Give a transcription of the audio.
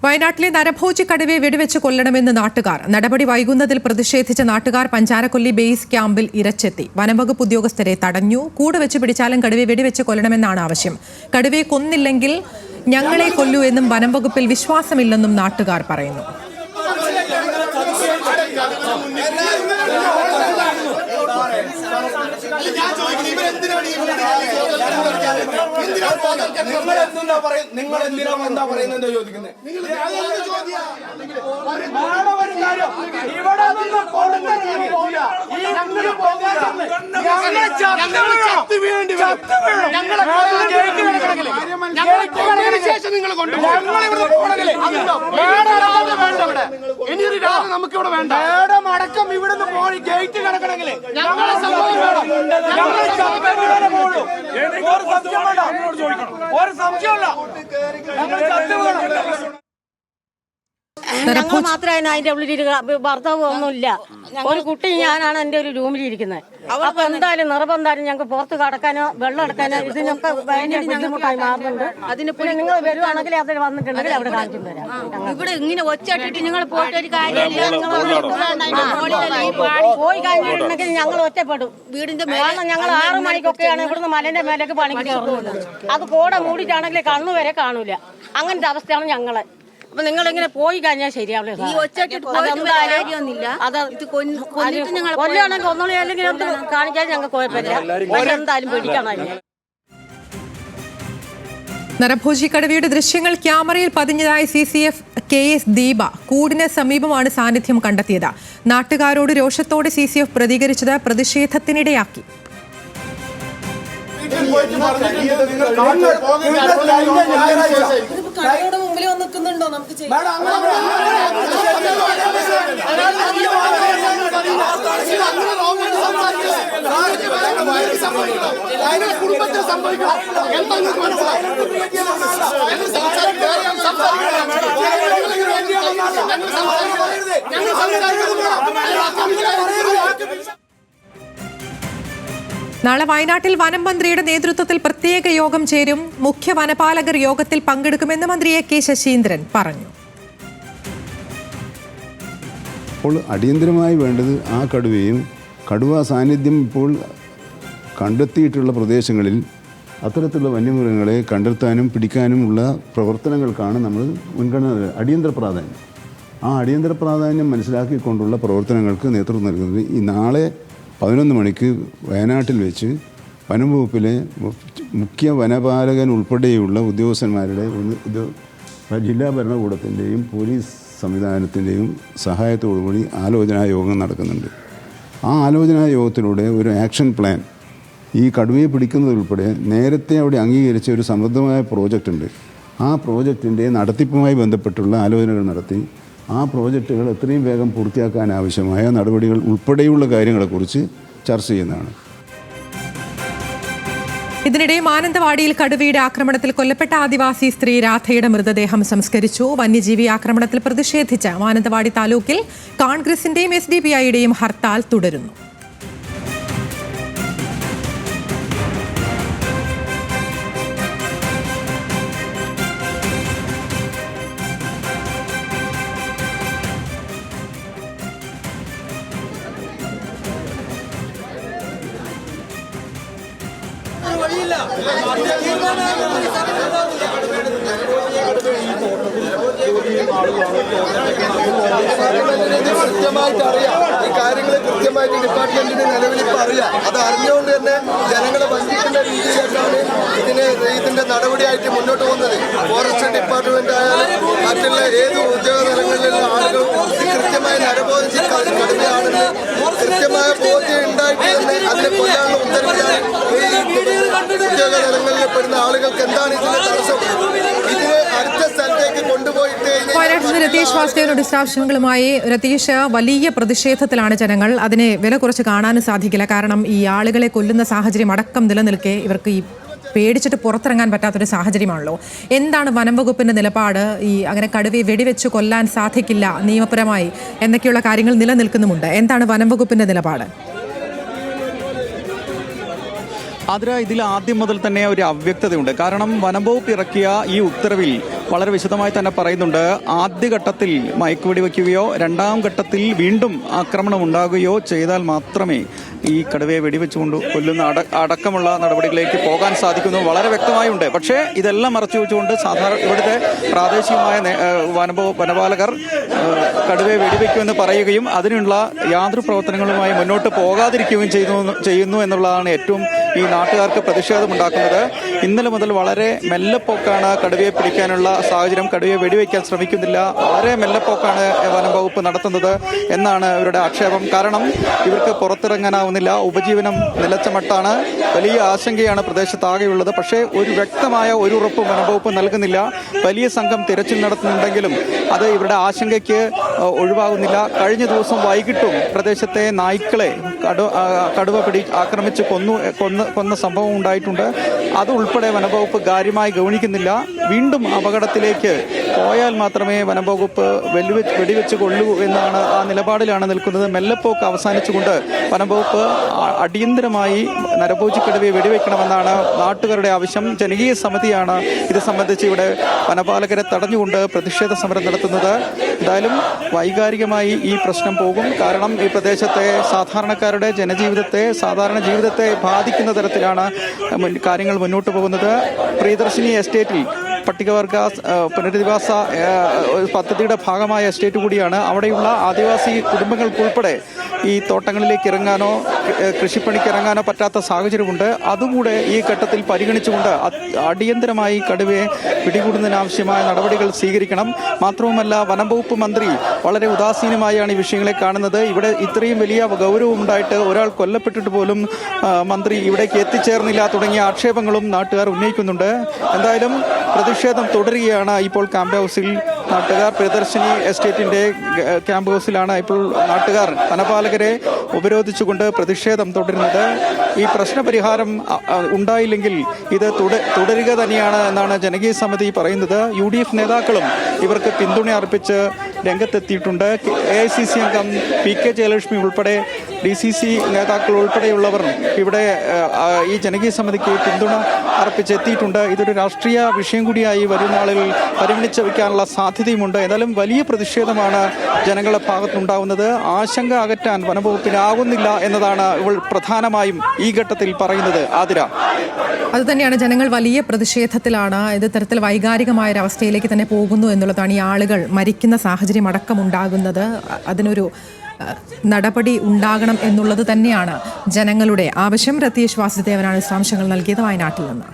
വയനാട്ടിലെ നരഭോജി കടുവയെ വെടിവെച്ച് കൊല്ലണമെന്ന് നാട്ടുകാർ. നടപടി വൈകുന്നതിൽ പ്രതിഷേധിച്ച നാട്ടുകാർ പഞ്ചാരക്കൊല്ലി ബേസ് ക്യാമ്പിൽ ഇരച്ചെത്തി. വനംവകുപ്പ് ഉദ്യോഗസ്ഥരെ തടഞ്ഞു. കൂട് വെച്ച് പിടിച്ചാലും കടുവയെ വെടിവെച്ച് കൊല്ലണമെന്നാണ് ആവശ്യം. കടുവയെ കൊന്നില്ലെങ്കിൽ ഞങ്ങളെ കൊല്ലൂ എന്നും വനംവകുപ്പിൽ വിശ്വാസമില്ലെന്നും നാട്ടുകാർ പറയുന്നു. നിങ്ങൾ എന്തിനാ പറയുന്നത് ചോദിക്കുന്നത്? നമുക്കിവിടെ വേണ്ട അടക്കം ഇവിടുന്ന് പോയി ഗേറ്റ് കിടക്കണമെങ്കിൽ ഞങ്ങളെ സംഭവം വേണം. ഞങ്ങൾ മാത്രമേ അതിന്റെ ഉള്ളിൽ ഭർത്താവ് ഒന്നുമില്ല. ഒരു കുട്ടി ഞാനാണ് എന്റെ ഒരു റൂമിലിരിക്കുന്നത്. അപ്പൊ എന്തായാലും നിർബന്ധാലും ഞങ്ങൾക്ക് പുറത്ത് കടക്കാനോ വെള്ളം എടുക്കാനോ ഇതിനൊക്കെ ഭയങ്കര ബുദ്ധിമുട്ടായി മാറുന്നുണ്ട്. അതിന് നിങ്ങൾ വരുവാണെങ്കിൽ അതിൽ വന്നിട്ടുണ്ടെങ്കിൽ അവിടെ കാണിച്ചു തരാം. ഇവിടെ ഇങ്ങനെ ഒച്ചട്ടിട്ട് നിങ്ങൾ പോയിട്ട് ഒരു കാര്യമില്ല. പോയി കഴിഞ്ഞിട്ടുണ്ടെങ്കിൽ ഞങ്ങൾ ഒറ്റപ്പെടും. വീടിന്റെ കാരണം ഞങ്ങൾ 6 മണിക്കൊക്കെയാണ് ഇവിടുന്ന് മലന്റെ മേലേക്ക് പണിക്ക് കയറുന്നത്. അത് കോട മൂടിയിട്ടാണെങ്കിൽ കണ്ണു വരെ കാണൂല. അങ്ങനത്തെ അവസ്ഥയാണ് ഞങ്ങളെ. അപ്പൊ നിങ്ങൾ ഇങ്ങനെ പോയി കഴിഞ്ഞാൽ ശരിയാവില്ല. ഈ ഒച്ചട്ടിട്ട് കാര്യമൊന്നുമില്ല. കൊല്ലാണെങ്കിൽ ഒന്നുകൂടി അല്ലെങ്കിൽ കാണിക്കാൻ ഞങ്ങൾക്ക് കുഴപ്പമില്ല. പക്ഷെ എന്തായാലും പേടിക്കണം. നരഭോജി കടുവയുടെ ദൃശ്യങ്ങൾ ക്യാമറയിൽ പതിഞ്ഞതായി CCF KS ദീപ. കൂടിന് സമീപമാണ് സാന്നിധ്യം കണ്ടെത്തിയത്. നാട്ടുകാരോട് രോഷത്തോടെ CCF പ്രതികരിച്ചത് പ്രതിഷേധത്തിനിടയാക്കി. കടയുടെ മുമ്പിൽ വന്ന് നിൽക്കുന്നുണ്ടോ? നമുക്ക് നാളെ വയനാട്ടിൽ വനം മന്ത്രിയുടെ നേതൃത്വത്തിൽ പ്രത്യേക യോഗം ചേരും. മുഖ്യ വനപാലകർ യോഗത്തിൽ പങ്കെടുക്കുമെന്ന് മന്ത്രി AK ശശീന്ദ്രൻ പറഞ്ഞു. അപ്പോൾ അടിയന്തരമായി വേണ്ടത് ആ കടുവയും കടുവ സാന്നിധ്യം ഇപ്പോൾ കണ്ടെത്തിയിട്ടുള്ള പ്രദേശങ്ങളിൽ അത്തരത്തിലുള്ള വന്യമൃഗങ്ങളെ കണ്ടെത്താനും പിടിക്കാനുമുള്ള പ്രവർത്തനങ്ങൾക്കാണ് നമ്മൾ മുൻഗണന. അടിയന്തര പ്രാധാന്യം, ആ അടിയന്തര പ്രാധാന്യം മനസ്സിലാക്കിക്കൊണ്ടുള്ള പ്രവർത്തനങ്ങൾക്ക് നേതൃത്വം നൽകുന്നത് ഈ നാളെ 11 മണിക്ക് വയനാട്ടിൽ വെച്ച് വനംവകുപ്പിലെ മുഖ്യ വനപാലകൻ ഉൾപ്പെടെയുള്ള ഉദ്യോഗസ്ഥന്മാരുടെ ജില്ലാ ഭരണകൂടത്തിൻ്റെയും പോലീസ് സംവിധാനത്തിൻ്റെയും സഹായത്തോടുകൂടി ആലോചനാ യോഗം നടക്കുന്നുണ്ട്. ആ ആലോചനാ യോഗത്തിലൂടെ ഒരു ആക്ഷൻ പ്ലാൻ, ഈ കടുവയെ പിടിക്കുന്നതുൾപ്പെടെ നേരത്തെ അവിടെ അംഗീകരിച്ച ഒരു സമൃദ്ധമായ പ്രോജക്റ്റ് ഉണ്ട്. ആ പ്രോജക്റ്റിൻ്റെ നടത്തിപ്പുമായി ബന്ധപ്പെട്ടുള്ള ആലോചനകൾ നടത്തി ആ പ്രോജക്റ്റുകൾ എത്രയും വേഗം പൂർത്തിയാക്കാൻ ആവശ്യമായ നടപടികൾ ഉൾപ്പെടെയുള്ള കാര്യങ്ങളെക്കുറിച്ച് ചർച്ച ചെയ്യുന്നതാണ്. ഇതിനിടെ മാനന്തവാടിയിൽ കടുവയുടെ ആക്രമണത്തിൽ കൊല്ലപ്പെട്ട ആദിവാസി സ്ത്രീ രാധയുടെ മൃതദേഹം സംസ്കരിച്ചു. വന്യജീവി ആക്രമണത്തിൽ പ്രതിഷേധിച്ച് മാനന്തവാടി താലൂക്കിൽ കോൺഗ്രസിന്റെയും SDPIയുടെയും ഹർത്താൽ തുടരുന്നു. കൃത്യമായിട്ട് അറിയാം, ഈ കാര്യങ്ങൾ കൃത്യമായിട്ട് ഡിപ്പാർട്ട്മെന്റിന് നിലവിലിപ്പോൾ അറിയാം. അത് അറിഞ്ഞുകൊണ്ട് തന്നെ ജനങ്ങളെ വഞ്ചിക്കുന്ന രീതിയിലേക്കാണ് ഇതിന്റെ നടപടിയായിട്ട് മുന്നോട്ട് പോകുന്നത്. ഫോറസ്റ്റ് ഡിപ്പാർട്ട്മെന്റ് ആയാലും മറ്റുള്ള ഏത് ഉദ്യോഗതലങ്ങളിലുള്ള ആളുകൾ കൃത്യമായി നരബോധിച്ച് കടുവയാണെന്ന് കൃത്യമായ ബോധ്യം ഉണ്ടായിട്ട് തന്നെ അതിനെ കൊല്ലാനുള്ള ഉത്തരവിലാണ് ഉദ്യോഗതലങ്ങളിൽ പെടുന്ന ആളുകൾക്ക് എന്താണ് ഇതിന്റെ തടസ്സം? ഇതിനെ അടുത്ത സ്ഥലത്തേക്ക് കൊണ്ടുപോയിട്ട് വയനാട്ടിൽ രതീഷ് വാസുദേവനോട് വിശദാംശങ്ങളുമായി. രതീഷ്, വലിയ പ്രതിഷേധത്തിലാണ് ജനങ്ങൾ. അതിനെ വില കുറച്ച് കാണാനും സാധിക്കില്ല. കാരണം ഈ ആളുകളെ കൊല്ലുന്ന സാഹചര്യം അടക്കം നിലനിൽക്കെ ഇവർക്ക് ഈ പേടിച്ചിട്ട് പുറത്തിറങ്ങാൻ പറ്റാത്തൊരു സാഹചര്യമാണല്ലോ. എന്താണ് വനംവകുപ്പിന്റെ നിലപാട്? ഈ അങ്ങനെ കടുവയെ വെടിവെച്ച് കൊല്ലാൻ സാധിക്കില്ല നിയമപരമായി എന്നൊക്കെയുള്ള കാര്യങ്ങൾ നിലനിൽക്കുന്നുമുണ്ട്. എന്താണ് വനംവകുപ്പിന്റെ നിലപാട്? ഇതിൽ ആദ്യം മുതൽ തന്നെ ഒരു അവ്യക്തതയുണ്ട്. കാരണം വനംവകുപ്പ് ഇറക്കിയ ഈ ഉത്തരവിൽ വളരെ വിശദമായി തന്നെ പറയുന്നുണ്ട്. ആദ്യഘട്ടത്തിൽ മയക്കുവെടി വയ്ക്കുകയോ രണ്ടാം ഘട്ടത്തിൽ വീണ്ടും ആക്രമണം ഉണ്ടാകുകയോ ചെയ്താൽ മാത്രമേ ഈ കടുവയെ വെടിവെച്ചുകൊണ്ട് കൊല്ലുന്ന അടക്കമുള്ള നടപടികളിലേക്ക് പോകാൻ സാധിക്കുന്നു വളരെ വ്യക്തമായുണ്ട്. പക്ഷേ ഇതെല്ലാം മറച്ചു വെച്ചുകൊണ്ട് സാധാരണ ഇവിടുത്തെ പ്രാദേശികമായ വനപാലകർ കടുവയെ വെടിവെക്കുമെന്ന് പറയുകയും അതിനുള്ള യാതൊരു പ്രവർത്തനങ്ങളുമായി മുന്നോട്ട് പോകാതിരിക്കുകയും ചെയ്യുന്നു എന്നുള്ളതാണ് ഏറ്റവും ഈ നാട്ടുകാർക്ക് പ്രതിഷേധമുണ്ടാക്കുന്നത്. ഇന്നലെ മുതൽ വളരെ മെല്ലെപ്പോക്കാണ് കടുവയെ പിടിക്കാനുള്ള സാഹചര്യം. കടുവയെ വെടിവെക്കാൻ ശ്രമിക്കുന്നില്ല, വളരെ മെല്ലെപ്പോക്കാണ് വനം വകുപ്പ് നടത്തുന്നത് എന്നാണ് ഇവരുടെ ആക്ഷേപം. കാരണം ഇവർക്ക് പുറത്തിറങ്ങാനാവുന്നില്ല, ഉപജീവനം നിലച്ച മട്ടാണ്. വലിയ ആശങ്കയാണ് പ്രദേശത്താകെയുള്ളത്. പക്ഷേ ഒരു വ്യക്തമായ ഒരു ഉറപ്പും വനം വകുപ്പ് നൽകുന്നില്ല. വലിയ സംഘം തിരച്ചിൽ നടത്തുന്നുണ്ടെങ്കിലും അത് ഇവരുടെ ആശങ്കയ്ക്ക് ഒഴിവാകുന്നില്ല. കഴിഞ്ഞ ദിവസം വൈകിട്ടും പ്രദേശത്തെ നായ്ക്കളെ കടുവ ആക്രമിച്ച് കൊന്ന സംഭവം ഉണ്ടായിട്ടുണ്ട്. അത് ഉൾപ്പെടെ വനംവകുപ്പ് കാര്യമായി ഗൗനിക്കുന്നില്ല. വീണ്ടും അപകടത്തിലേക്ക് പോയാൽ മാത്രമേ വനംവകുപ്പ് വെടിവെച്ച് കൊള്ളൂ എന്നാണ് ആ നിലപാടിലാണ് നിൽക്കുന്നത്. മെല്ലെപ്പോക്ക് അവസാനിച്ചുകൊണ്ട് വനംവകുപ്പ് അടിയന്തരമായി നരഭോജിക്കടുവയെ വെടിവെക്കണമെന്നാണ് നാട്ടുകാരുടെ ആവശ്യം. ജനകീയ സമിതിയാണ് ഇത് സംബന്ധിച്ച് ഇവിടെ വനപാലകരെ തടഞ്ഞുകൊണ്ട് പ്രതിഷേധ സമരം നടത്തുന്നത്. എന്തായാലും വൈകാരികമായി ഈ പ്രശ്നം പോകും. കാരണം ഈ പ്രദേശത്തെ സാധാരണക്കാരുടെ സാധാരണ ജീവിതത്തെ ബാധിക്കുന്ന തരത്തിലാണ് കാര്യങ്ങൾ മുന്നോട്ട് പോകുന്നത്. പ്രിയദർശിനി എസ്റ്റേറ്റിൽ പട്ടികവർഗ പുനരധിവാസ പദ്ധതിയുടെ ഭാഗമായ എസ്റ്റേറ്റ് കൂടിയാണ്. അവിടെയുള്ള ആദിവാസി കുടുംബങ്ങൾക്കുൾപ്പെടെ ഈ തോട്ടങ്ങളിലേക്ക് ഇറങ്ങാനോ കൃഷിപ്പണിക്ക് ഇറങ്ങാനോ പറ്റാത്ത സാഹചര്യമുണ്ട്. അതുകൂടെ ഈ ഘട്ടത്തിൽ പരിഗണിച്ചുകൊണ്ട് അടിയന്തരമായി കടുവയെ പിടികൂടുന്നതിനാവശ്യമായ നടപടികൾ സ്വീകരിക്കണം. മാത്രവുമല്ല വനം വകുപ്പ് മന്ത്രി വളരെ ഉദാസീനമായാണ് ഈ വിഷയങ്ങളെ കാണുന്നത്. ഇവിടെ ഇത്രയും വലിയ ഗൗരവമുണ്ടായിട്ട് ഒരാൾ കൊല്ലപ്പെട്ടിട്ട് പോലും മന്ത്രി ഇവിടേക്ക് എത്തിച്ചേർന്നില്ല തുടങ്ങിയ ആക്ഷേപങ്ങളും നാട്ടുകാർ ഉന്നയിക്കുന്നുണ്ട്. എന്തായാലും പ്രതിഷേധം തുടരുകയാണ്. ഇപ്പോൾ ക്യാമ്പ് ഹൗസിൽ നാട്ടുകാർ പ്രിയദർശിനി എസ്റ്റേറ്റിന്റെ ക്യാമ്പ് ഹൗസിലാണ് ഇപ്പോൾ നാട്ടുകാർ വനപാലകരെ ഉപരോധിച്ചുകൊണ്ട് പ്രതിഷേധം തുടരുന്നത്. ഈ പ്രശ്നപരിഹാരം ഉണ്ടായില്ലെങ്കിൽ ഇത് തുടരുക തന്നെയാണ് എന്നാണ് ജനകീയ സമിതി പറയുന്നത്. UDF നേതാക്കളും ഇവർക്ക് പിന്തുണ അർപ്പിച്ച് രംഗത്തെത്തിയിട്ടുണ്ട്. AICC അംഗം PK ജയലക്ഷ്മി ഉൾപ്പെടെ DCC നേതാക്കൾ ഉൾപ്പെടെയുള്ളവർ ഇവിടെ ഈ ജനകീയ സമിതിക്ക് പിന്തുണ അർപ്പിച്ചെത്തിയിട്ടുണ്ട്. ഇതൊരു രാഷ്ട്രീയ വിഷയം കൂടിയായി വരും നാളുകളിൽ പരിഗണിച്ച് വയ്ക്കാനുള്ള സാധ്യതയുമുണ്ട്. എന്തായാലും വലിയ പ്രതിഷേധമാണ് ജനങ്ങളുടെ ഭാഗത്തുണ്ടാവുന്നത്. ആശങ്ക അകറ്റാൻ വനംവകുപ്പിനാകുന്നില്ല എന്നതാണ് ഇവൾ പ്രധാനമായും ഈ ഘട്ടത്തിൽ പറയുന്നത്. ആതിര, അതുതന്നെയാണ്, ജനങ്ങൾ വലിയ പ്രതിഷേധത്തിലാണ്. ഇത് തരത്തിൽ വൈകാരികമായ ഒരു അവസ്ഥയിലേക്ക് തന്നെ പോകുന്നു എന്നുള്ളതാണ്. ഈ ആളുകൾ മരിക്കുന്ന സാഹചര്യം അടക്കമുണ്ടാകുന്നത്, അതിനൊരു നടപടി ഉണ്ടാകണം എന്നുള്ളത് തന്നെയാണ് ജനങ്ങളുടെ ആവശ്യം. രതീഷ് വാസുദേവനാണ് വിശദാംശങ്ങൾ നൽകിയത് വയനാട്ടിൽ നിന്ന്.